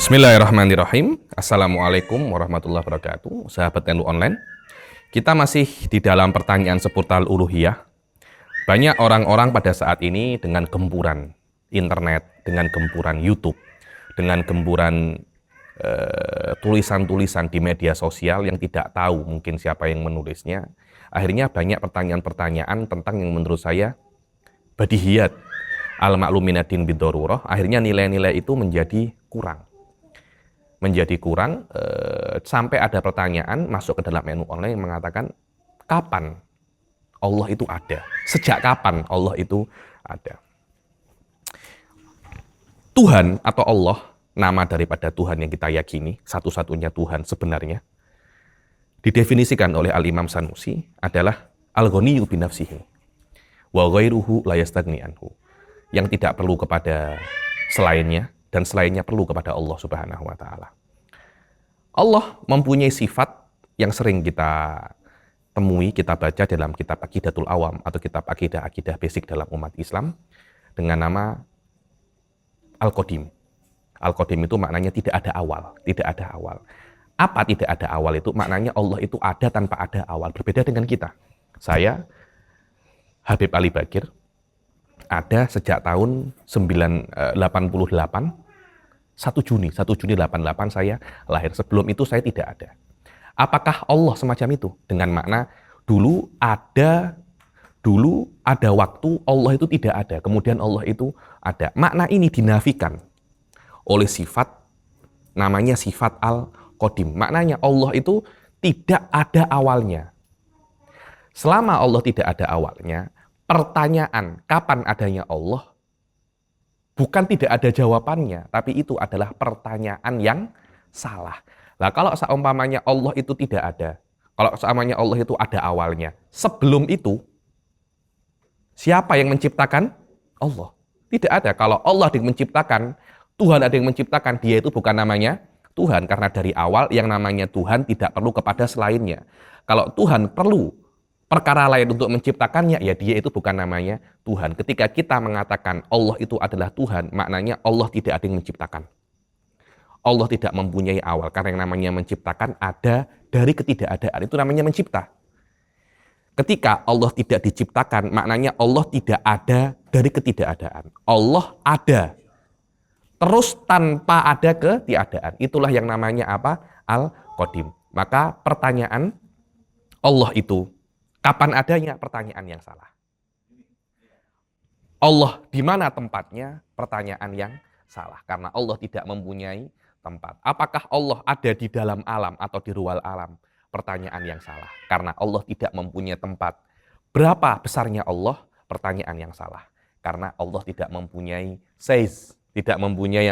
Bismillahirrahmanirrahim. Assalamualaikum warahmatullahi wabarakatuh. Sahabat NU Online, kita masih di dalam pertanyaan seputar uluhiyah. Banyak orang-orang pada saat ini dengan gempuran internet, dengan gempuran YouTube, dengan gempuran tulisan-tulisan di media sosial yang tidak tahu mungkin siapa yang menulisnya. Akhirnya banyak pertanyaan-pertanyaan tentang yang menurut saya badihiyat, al-ma'luminatin bidorurah. Akhirnya nilai-nilai itu menjadi kurang. Sampai ada pertanyaan masuk ke dalam menu online yang mengatakan, kapan Allah itu ada? Sejak kapan Allah itu ada? Tuhan atau Allah, nama daripada Tuhan yang kita yakini, satu-satunya Tuhan sebenarnya, didefinisikan oleh Al-Imam Sanusi adalah al-ghaniyyu binafsihi wa ghairuhu la yastagni anhu, yang tidak perlu kepada selainnya dan selainnya perlu kepada Allah Subhanahu wa taala. Allah mempunyai sifat yang sering kita temui, kita baca dalam kitab Aqidatul Awam atau kitab akidah basic dalam umat Islam dengan nama Al-Qadim. Al-Qadim itu maknanya tidak ada awal, tidak ada awal. Apa tidak ada awal itu? Maknanya Allah itu ada tanpa ada awal, berbeda dengan kita. Saya, Habib Ali Bakir, ada sejak tahun 88, 1 Juni 88 saya lahir. Sebelum itu saya tidak ada. Apakah Allah semacam itu? Dengan makna dulu ada waktu Allah itu tidak ada, kemudian Allah itu ada. Makna ini dinafikan oleh sifat, namanya sifat Al-Qadim. Maknanya Allah itu tidak ada awalnya. Selama Allah tidak ada awalnya, pertanyaan kapan adanya Allah bukan tidak ada jawabannya, tapi itu adalah pertanyaan yang salah. Nah, kalau seumpamanya Allah itu tidak ada, kalau seumpamanya Allah itu ada awalnya, sebelum itu siapa yang menciptakan? Allah. Tidak ada. Kalau Allah yang menciptakan, Tuhan ada yang menciptakan, dia itu bukan namanya Tuhan, karena dari awal yang namanya Tuhan tidak perlu kepada selainnya. Kalau Tuhan perlu perkara lain untuk menciptakannya, ya dia itu bukan namanya Tuhan. Ketika kita mengatakan Allah itu adalah Tuhan, maknanya Allah tidak ada yang menciptakan. Allah tidak mempunyai awal, karena yang namanya menciptakan ada dari ketidakadaan, itu namanya mencipta. Ketika Allah tidak diciptakan, maknanya Allah tidak ada dari ketidakadaan. Allah ada, terus tanpa ada ketiadaan. Itulah yang namanya apa? Al-Qadim. Maka pertanyaan Allah itu kapan adanya? Pertanyaan yang salah. Allah di mana tempatnya? Pertanyaan yang salah. Karena Allah tidak mempunyai tempat. Apakah Allah ada di dalam alam atau di luar alam? Pertanyaan yang salah. Karena Allah tidak mempunyai tempat. Berapa besarnya Allah? Pertanyaan yang salah. Karena Allah tidak mempunyai size. Tidak mempunyai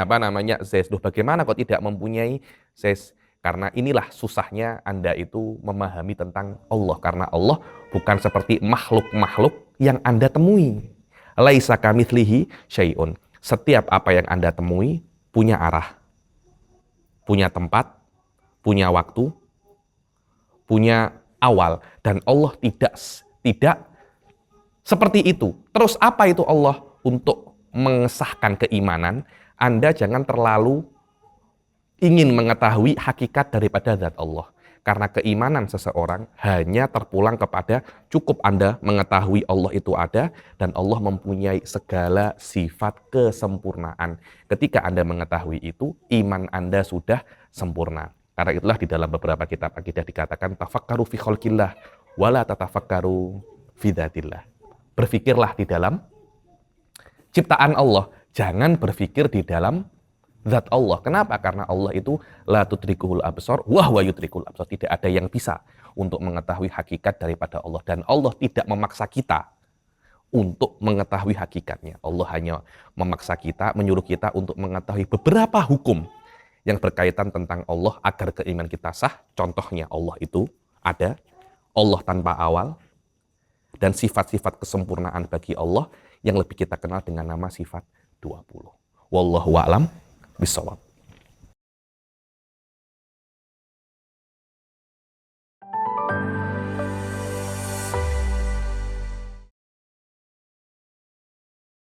size. Duh, bagaimana kok tidak mempunyai size? Karena inilah susahnya Anda itu memahami tentang Allah. Karena Allah bukan seperti makhluk-makhluk yang Anda temui. Laisa kamitslihi syai'un. Setiap apa yang Anda temui punya arah, punya tempat, punya waktu, punya awal. Dan Allah tidak seperti itu. Terus apa itu Allah? Untuk mengesahkan keimanan, Anda jangan terlalu ingin mengetahui hakikat daripada zat Allah. Karena keimanan seseorang hanya terpulang kepada cukup Anda mengetahui Allah itu ada dan Allah mempunyai segala sifat kesempurnaan. Ketika Anda mengetahui itu, iman Anda sudah sempurna. Karena itulah di dalam beberapa kitab akidah dikatakan tafakkaru fi khalqillah wala tatafakkaru fi dzatillah. Berfikirlah di dalam ciptaan Allah, jangan berpikir di dalam zat Allah. Kenapa? Karena Allah itu la tudrikuhul absar wa huwa yudrikul absar. Tidak ada yang bisa untuk mengetahui hakikat daripada Allah. Dan Allah tidak memaksa kita untuk mengetahui hakikatnya. Allah hanya memaksa kita, menyuruh kita untuk mengetahui beberapa hukum yang berkaitan tentang Allah agar keimanan kita sah. Contohnya Allah itu ada, Allah tanpa awal, dan sifat-sifat kesempurnaan bagi Allah yang lebih kita kenal dengan nama sifat 20. Wallahu a'lam bishawab.